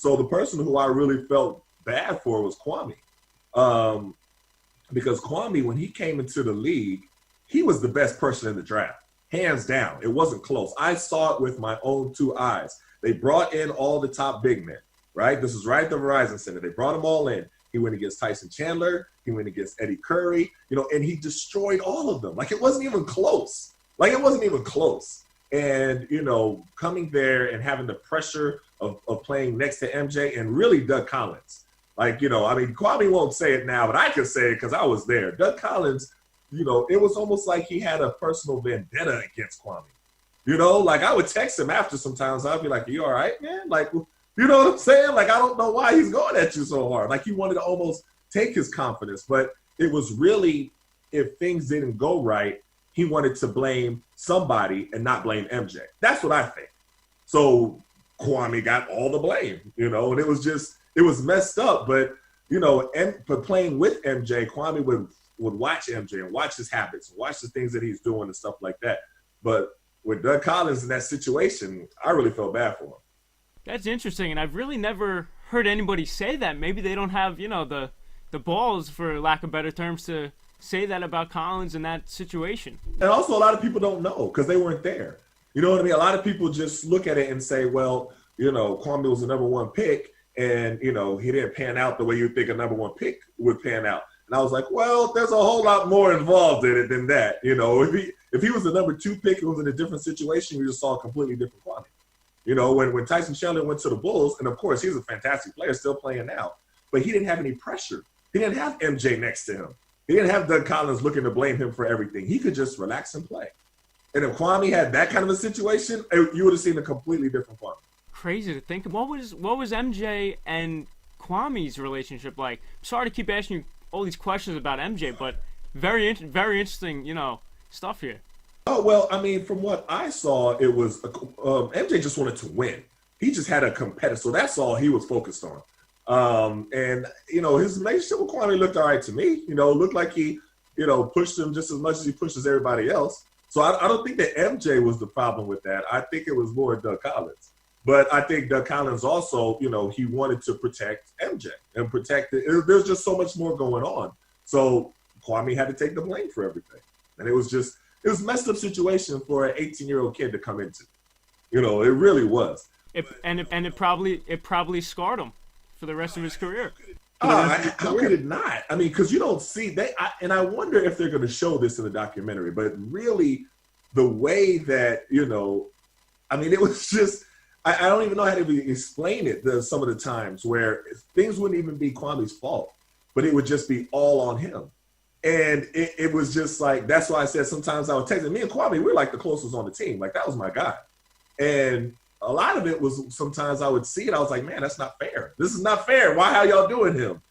So the person who I really felt bad for was Kwame. Um, because Kwame, when he came into the league, he was the best person in the draft, hands down. It wasn't close. I saw it with my own two eyes. They brought in all the top big men, right? This is right at the Verizon Center. They brought them all in. He went against Tyson Chandler. He went against Eddie Curry, and he destroyed all of them. Like, it wasn't even close. And, coming there and having the pressure of playing next to MJ and really Doug Collins. Kwame won't say it now, but I can say it because I was there. Doug Collins, it was almost like he had a personal vendetta against Kwame. I would text him after sometimes. I'd be like, you all right, man? You know what I'm saying? I don't know why he's going at you so hard. He wanted to almost take his confidence. But it was really, if things didn't go right, he wanted to blame somebody and not blame MJ. That's what I think. So Kwame got all the blame, and it was messed up. But, but playing with MJ, Kwame would watch MJ and watch his habits, and watch the things that he's doing and stuff like that. But with Doug Collins in that situation, I really felt bad for him. That's interesting, and I've really never heard anybody say that. Maybe they don't have, the balls, for lack of better terms, to say that about Collins in that situation. And also, a lot of people don't know because they weren't there. You know what I mean? A lot of people just look at it and say, well, Kwame was the number one pick, and, he didn't pan out the way you think a number one pick would pan out. And I was like, well, there's a whole lot more involved in it than that. If he was the number two pick, it was in a different situation, you just saw a completely different Kwame. When Tyson Chandler went to the Bulls, and of course he's a fantastic player, still playing now, but he didn't have any pressure. He didn't have MJ next to him. He didn't have Doug Collins looking to blame him for everything. He could just relax and play. And if Kwame had that kind of a situation, you would have seen a completely different Kwame. Crazy to think. What was MJ and Kwame's relationship like? I'm sorry to keep asking you all these questions about MJ, but very interesting, stuff here. Oh, well, from what I saw, it was MJ just wanted to win. He just had a competitor, so that's all he was focused on. And his relationship with Kwame looked all right to me. Looked like he, pushed him just as much as he pushes everybody else. So I don't think that MJ was the problem with that. I think it was more Doug Collins. But I think Doug Collins also, he wanted to protect MJ and protect it. There's just so much more going on. So Kwame had to take the blame for everything. And it was a messed up situation for an 18-year-old kid to come into. It really was. It probably scarred him for the rest of his career. How could it not? Because you don't see and I wonder if they're going to show this in the documentary. But really, the way that it was just. I don't even know how to explain it. Some of the times where things wouldn't even be Kwame's fault, but it would just be all on him. And it was just like, that's why I said sometimes I would text him. Me and Kwame, we're like the closest on the team. Like, that was my guy. And a lot of it was sometimes I would see it. I was like, man, that's not fair. This is not fair. Why are y'all doing him?